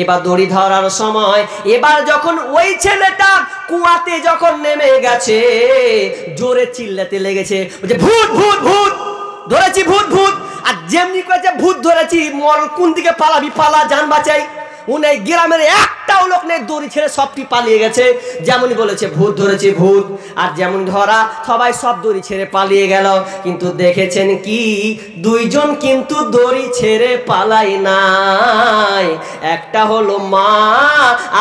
এবার দড়ি ধরার সময় এবার যখন ওই ছেলেটা কুয়াতে যখন নেমে গেছে, জোরে চিল্লাতে লেগেছে, বলছে ভূত ভূত ভূত ধরেছি, ভূত ভূত। আর যেমনি কয়েছে ভূত ধরেছি, মর কোন দিকে পালাবি, পালা, জান বাঁচাই। উনি গ্রামের একটাও লোক নেই, দড়ি ছেড়ে সবটি পালিয়ে গেছে। যেমনই বলেছে ভূত ধরেছি ভূত, আর যেমন ধরা সবাই সব দড়ি ছেড়ে পালিয়ে গেল। কিন্তু দেখেছেন কি, দুইজন কিন্তু দড়ি ছেড়ে পালাই নাই। একটা হলো মা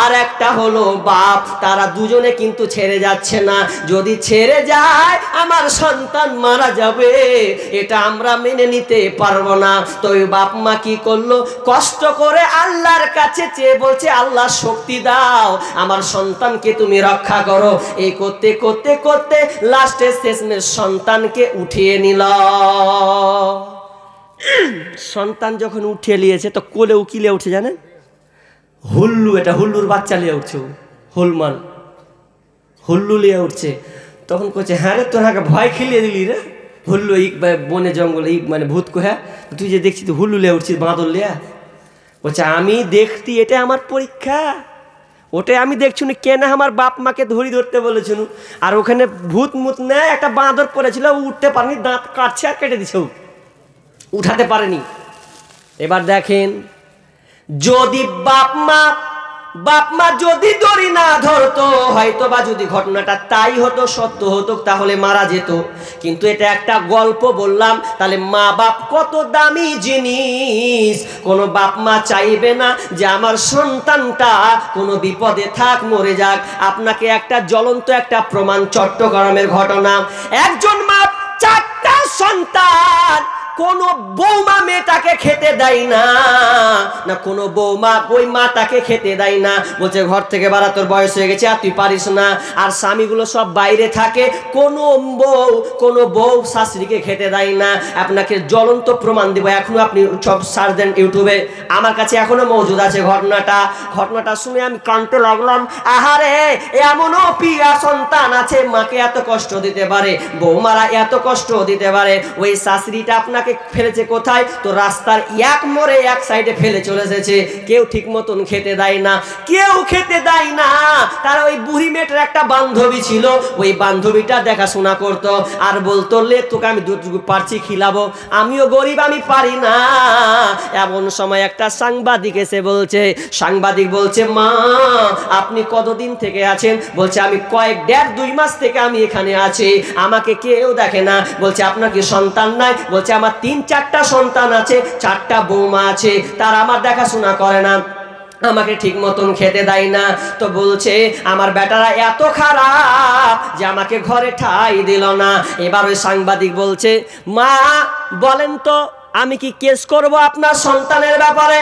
আর একটা হলো বাপ, তারা দুজনে কিন্তু ছেড়ে যাচ্ছে না। যদি ছেড়ে যায় আমার সন্তান মারা যাবে, এটা আমরা মেনে নিতে পারবো না। তো ওই বাপ মা কি করলো, কষ্ট করে আল্লাহর কাছে চেয়ে বলছে আল্লাহ শক্তি দাও, আমার সন্তানকে তুমি রক্ষা করো। এই করতে করতে করতে লাস্টে শেষমেশ সন্তানকে উঠিয়ে নিল। সন্তান যখন উঠিয়ে নিয়েছে তো কোলে উকিলে উঠে, জানেন, হুল্লু, এটা হুল্লুর বাচ্চা লিয়ে উঠছে, হুলমান হুল্লু লিয়ে উঠছে। তখন করছে হ্যাঁ রে, তোর হাঁকে ভয় খেলিয়ে দিলি রে হুল্লু, বনে জঙ্গলে মানে ভূত কো, হ্যাঁ তুই যে দেখছিস হুল্লু লিয়ে উঠছিস, বাঁদর লিয়া। বলছে আমি দেখতি, এটা আমার পরীক্ষা, ওটাই আমি দেখছি কেন আমার বাপ মাকে ধরি ধরতে বলেছিল। আর ওখানে ভূত মুত নেয়, একটা বাঁদর পড়েছিল, উঠতে পারেনি, দাঁত কাটছে আর কেটে দিছে, উঠাতে পারেনি। এবার দেখেন, যদি বাপ মা যদি দড়ি না ধরতো, হয়তো বা যদি ঘটনাটা তাই হতো, সত্য হতো, তাহলে মারা যেত। কিন্তু এটা একটা গল্প বললাম, তাহলে মা বাপ কত দামি জিনিস। কোনো বাপ মা চাইবে না যে আমার সন্তানটা কোনো বিপদে থাক, মরে যাক। আপনাকে একটা জ্বলন্ত একটা প্রমাণ, চট্টগ্রামের ঘটনা। একজন মা, 4টা সন্তান, কোন বৌমা মেয়েটাকে খেতে দেয় না, না কোনো বৌমা ওই মাটাকে খেতে দেয় না। বলছে ঘর থেকে বাড়া, তোর বয়স হয়ে গেছে আর তুই পারিস না। আর স্বামীগুলো সব বাইরে থাকে, কোনো বউ শাশুড়িকে খেতে দেয় না। আপনাকে জ্বলন্ত প্রমাণ দেবো, এখনো আপনি সব সার্চ দেন ইউটিউবে, আমার কাছে এখনো মজুদ আছে ঘটনাটা শুনে আমি কাঁদতে লাগলাম। আহারে, এমনও পিয়া সন্তান আছে, মাকে এত কষ্ট দিতে পারে, বৌমারা এত কষ্ট দিতে পারে। ওই শাশুড়িটা আপনাকে ফেলেছে কোথায়, তো রাস্তার এক মোড়ে এক সাইডে ফেলে চলে এসেছে। কেউ ঠিক মতন খেতে দেয় না, কেউ খেতে দেয় না। তার ওই বুড়ি মেয়েটার একটা বান্ধবী ছিল, ওই বান্ধবীটা দেখাশোনা করতো, আর বলতো লে তোকে আমি যতটুকু পারছি খিলাবো, আমিও গরিব, আমি পারি না। এমন সময় একটা সাংবাদিক এসে বলছে, সাংবাদিক বলছে মা আপনি কতদিন থেকে আছেন? বলছে আমি 1.5-2 মাস থেকে আমি এখানে আছি, আমাকে কেউ দেখে না। বলছে আপনার কি সন্তান নাই? বলছে আমার 3-4টা সন্তান আছে, 4টা বৌমা আছে, তারা আমার দেখাশোনা করে না, আমাকে ঠিক মতন খেতে দেয় না। তো বলছে আমার বেটারা এত খারাপ যে আমাকে ঘরে ঠাই দিল না। এবার ওই সাংবাদিক বলছে মা বলেন তো আমি কি কেস করব আপনার সন্তানের ব্যাপারে?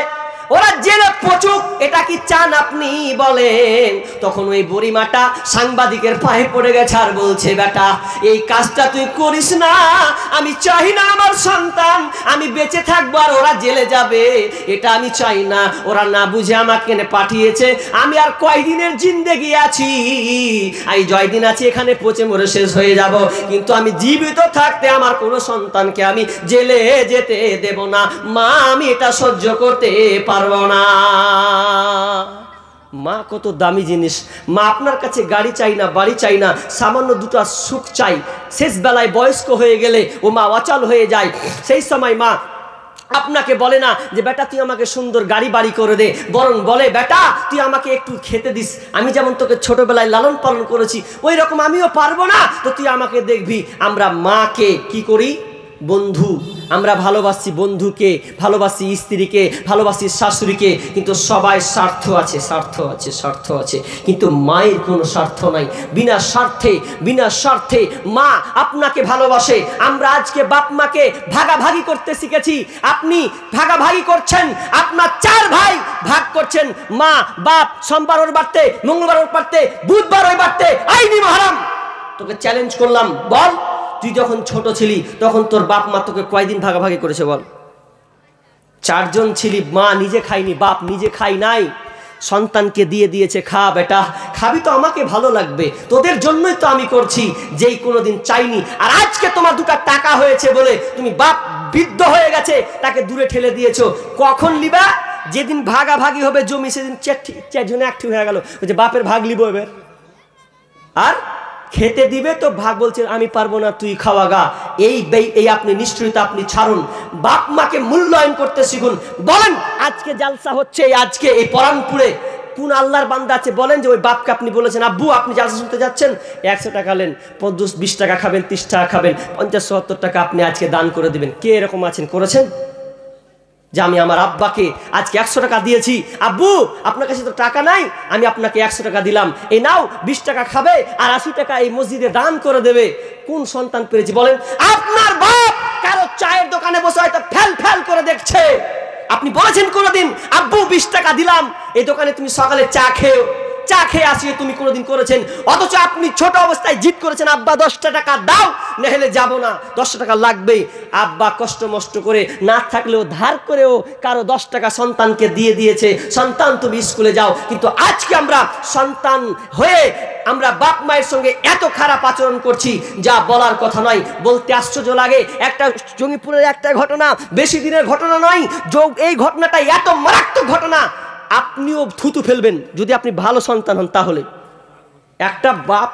ওরা জেলে পচুক, এটা কি চান আপনি বলেন? তখন ওই বুড়িমাটা সাংবাদিকের পায়ে পড়ে গেছে আর বলছে বেটা এই কাজটা তুই করিস না, আমি চাই না আমার সন্তান আমি বেঁচে থাকবো আর ওরা জেলে যাবে, এটা আমি চাই না। ওরা না বুঝে আমাকে পাঠিয়েছে, আমি আর কয়দিনের জিন্দেগি আছি, এই জয়দিন আছি এখানে পচে মরে শেষ হয়ে যাব, কিন্তু আমি জীবিত থাকতে আমার কোনো সন্তানকে আমি জেলে যেতে দেব না। মা আমি এটা সহ্য করতে পারবো না। মা কত দামি জিনিস। মা আপনার কাছে গাড়ি চাই না, বাড়ি চাই না, সামান্য দুটো সুখ চাই। শেষ বেলায় বয়স্ক হয়ে গেলে ও মা অচল হয়ে যায়, সেই সময় মা আপনাকে বলে না যে বেটা তুই আমাকে সুন্দর গাড়ি বাড়ি করে দে, বরং বলে বেটা তুই আমাকে একটু খেতে দিস, আমি যেমন তোকে ছোটবেলায় লালন পালন করেছি ওই রকম আমিও পারবো না, তো তুই আমাকে দেখবি। আমরা মাকে কি করি? বন্ধু, আমরা ভালোবাসি বন্ধুকে, ভালোবাসি স্ত্রীকে, ভালোবাসি শাশুড়িকে, কিন্তু সবাই স্বার্থ আছে, স্বার্থ আছে, স্বার্থ আছে, কিন্তু মায়ের কোনো স্বার্থ নাই। বিনা স্বার্থে মা আপনাকে ভালোবাসে। আমরা আজকে বাপ মাকে ভাগাভাগি করতে শিখেছি। আপনি ভাগাভাগি করছেন, আপনার 4 ভাই ভাগ করছেন, মা বাপ সোমবার ওর বাড়তে, মঙ্গলবার ওর বাড়তে, বুধবার ওই বাড়তে, আইনি মহারাম। তোকে চ্যালেঞ্জ করলাম, বল তুই যখন ছোট ছিলি তখন তোর বাপ মা তোকে কয়দিন ভাগাভাগি করেছে বল? 4 জন ছিলি, মা নিজে খাইনি, বাপ নিজে খাই নাই, সন্তানকে দিয়ে দিয়েছে, খা বেটা, খাবি তো আমাকে ভালো লাগবে, তোদের জন্যই তো আমি করছি, যেই কোনোদিন চাইনি। আর আজকে তোমার 2টা টাকা হয়েছে বলে তুমি বাপ বৃদ্ধ হয়ে গেছে তাকে দূরে ঠেলে দিয়েছো, কখন লিবা? যেদিন ভাগাভাগি হবে জমি সেদিন চারজনে একটি হয়ে গেল, যে বাপের ভাগ লিব এবার, আর খেতে দিবে তো ভাগ বলছে আমি পারবো না, তুই খাওয়া গা। এই আপনি নিশ্চয়তা আপনি ছাড়ুন, বাপ মাকে মূল্যায়ন করতে শিখুন। বলেন আজকে জালসা হচ্ছে, আজকে এই পরানপুরে কোন আল্লাহর বান্দা আছে বলেন যে ওই বাপকে আপনি বলেছেন আব্বু আপনি জালসা শুনতে যাচ্ছেন, 100 টাকা নেন, 20 টাকা খাবেন, 30 টাকা খাবেন, 50-70 টাকা আপনি আজকে দান করে দিবেন? কে এরকম আছেন, করেছেন? যে আমি আমার আব্বাকে আজকে 100 টাকা দিয়েছি, আব্বু আপনার কাছে তো টাকা নাই, আমি আপনাকে 100 টাকা দিলাম, এই নাও 20 টাকা খাবে আর 80 টাকা এই মসজিদে দান করে দেবে। কোন সন্তান পেরেছি বলেন? আপনার বাপ কারো চায়ের দোকানে বসে হয়তো ফেল ফেল করে দেখছে, আপনি বলেছেন কোনোদিন আব্বু 20 টাকা দিলাম, এই দোকানে তুমি সকালে চা খেয়ে আসিয়ে তুমি কোনোদিন করেছেন? অথচ আপনি ছোট অবস্থায় জিদ করেছেন আব্বা 10 টাকা দাও, নাহলে যাব না, 10 টাকা লাগবেই। আব্বা কষ্ট মষ্ট করে না থাকলেও ধার করেও কারো 10 টাকা সন্তানকে দিয়ে দিয়েছে, সন্তান তুমি স্কুলে যাও। কিন্তু আজকে আমরা সন্তান হয়ে আমরা বাপ মায়ের সঙ্গে এত খারাপ আচরণ করছি যা বলার কথা নয়। বলতে আশ্চর্য লাগে, একটা জঙ্গিপুরের একটা ঘটনা, বেশি দিনের ঘটনা নয়, এই ঘটনাটা এত মারাত্মক ঘটনা আপনিও থুতু ফেলবেন যদি আপনি ভালো সন্তান হন। তাহলে একটা বাপ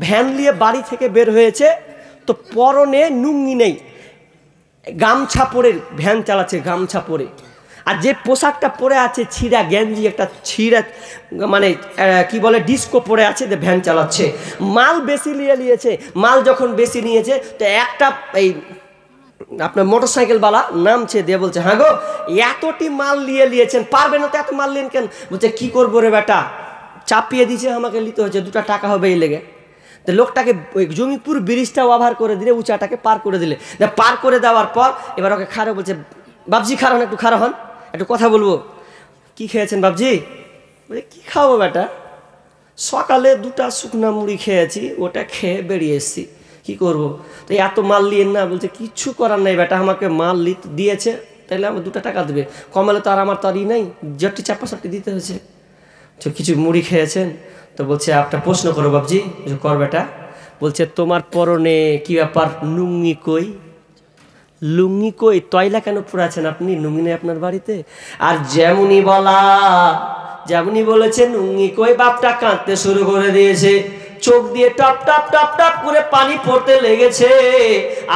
ভ্যান নিয়ে বাড়ি থেকে বের হয়েছে, তো পরনে লুঙ্গি নেই, গামছা পরে ভ্যান চালাচ্ছে, গামছা পরে, আর যে পোশাকটা পরে আছে ছিঁড়া গেঞ্জি, একটা ছিঁড়া মানে কি বলে ডিস্কো পরে আছে, যে ভ্যান চালাচ্ছে। মাল বেশি নিয়েছে, মাল যখন বেশি নিয়েছে তো একটা এই আপনার মোটরসাইকেলওয়ালা নামছে, দিয়ে বলছে হ্যাঁ গো এতটি মাল নিয়েছেন, পারবেন না তো এত মাল নিয়েন কেন? বলছে কি করবো রে বেটা, চাপিয়ে দিয়েছে, আমাকে নিতে হচ্ছে, 2 টাকা হবে এই লেগে। তো লোকটাকে ওই জমিপুর ব্রিজটা ওভার করে দিলে, উঁচাটাকে পার করে দিলে, পার করে দেওয়ার পর এবার ওকে খারাপ বলছে বাবজি খারাপ হন, একটু খারাপ হন, একটু কথা বলবো। কি খেয়েছেন বাবজি? বলে কি খাবো বেটা, সকালে 2টা শুকনা মুড়ি খেয়েছি, ওটা খেয়ে বেরিয়ে এসেছি, কি করব? তো এত মাল নিয়েন না। বলছে কিচ্ছু করার নাই বেটা, আমাকে মাল দিয়েছে, তাহলে আমার 2 টাকা দেবে, কমালে তো আর আমার তারই নাই, জট্টি চাপাচাপটি দিতে হয়েছে। তো কিছু মুড়ি খেয়েছেন? তো বলছে একটা প্রশ্ন করো বাবজি। কর বেটা। বলছে তোমার পরনে কি ব্যাপার, লুঙ্গি কই? লুঙ্গি কই? তয়লা কেন পরাছেন আপনি, লুঙ্গি নেই আপনার বাড়িতে? আর যেমনই বলেছে লুঙ্গি কই, বাপটা কাঁদতে শুরু করে দিয়েছে, চোখ দিয়ে টপ টপ টপ টপ করে পানি পড়তে লেগেছে।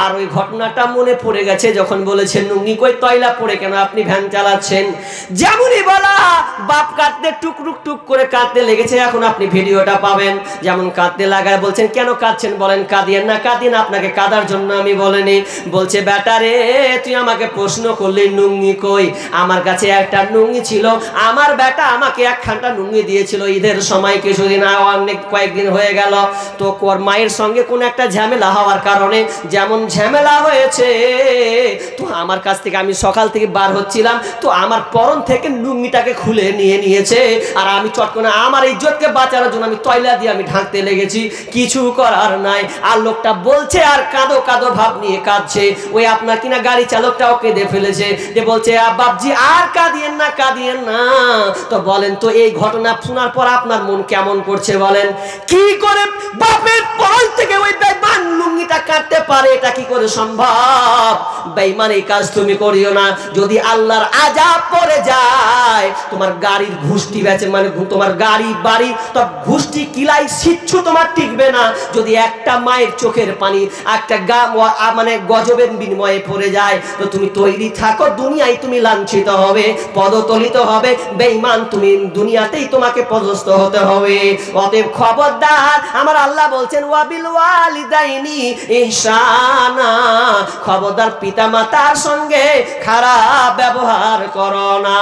আর ওই ঘটনাটা মনে পড়ে গেছে যখন বলেছেন লুঙ্গি কই, তয়লা পড়ে কেন আপনি ভ্যান চালাচ্ছেন? যেমনই বলা, বাপ কাঁদতে টুকরুক টুক করে কাঁদতে লেগেছে। এখন আপনি ভিডিওটা পাবেন, যেমন কাঁদতে লাগায়। বলছেন কেন কাঁদছেন বলেন? কাঁদিয়েন না, কাঁদিয়েন, আপনাকে কাঁদার জন্য আমি বলিনি। বলছে বেটা রে, তুই আমাকে প্রশ্ন করলি লুঙ্গি কই, আমার কাছে একটা লুঙ্গি ছিল, আমার বেটা আমাকে 1 খান্টা লুঙ্গি দিয়েছিল ঈদের সময়, কিছুদিন অনেক কয়েকদিন হয়ে গেল। তো ওর মায়ের সঙ্গে কোন একটা ঝামেলা হওয়ার কারণে, যেমন ঝামেলা হয়েছে, তো আমার কাছ থেকে আমি সকাল থেকে বার হচ্ছিলাম, তো আমার পরন থেকে লুঙ্গিটাকে খুলে নিয়েছে, আর আমি চট করে আমার ইজ্জতকে বাঁচানোর জন্য আমি তয়লা দিয়ে আমি ঢাকতে লেগেছি, কিছু করার নাই। আর লোকটা বলছে আর কাঁদো কাঁদো ভাব নিয়ে কাঁদছে, ওই আপনার কিনা গাড়ি চালকটাও কেঁদে ফেলেছে, যে বলছে বাপজি আর কাঁদিয়েন না। তো বলেন তো এই ঘটনা শোনার পর আপনার মন কেমন করছে বলেন? কি করে বাপের পরন থেকে ওই বেঈমান লুঙ্গিটা কাটতে পারে, এটা কি করে সম্ভব? বেঈমান এই কাজ তুমি করিও না, যদি আল্লাহর আযাব পড়ে যায়, তোমার গাড়ির ঘুষ্টি বেচে, মানে তোমার গাড়ি বাড়ি তো ঘুষ্টি কিলাই সিচ্ছু তোমার টিকবে না। যদি একটা মায়ের চোখের পানি একটা মানে গজবের বিনিময়ে পড়ে যায়, তো তুমি তৈরি থাকো, দুনিয়ায় তুমি লাঞ্ছিত হবে, পদতলিত হবে। বেঈমান তুমি দুনিয়াতেই তোমাকে পদস্থ হতে হবে। অতএব খবরদার, আমার আল্লাহ বলছেন ওয়াবিল ওয়ালিদাইনি ইহসানা, খবরদার পিতা মাতার সঙ্গে খারাপ ব্যবহার করো না।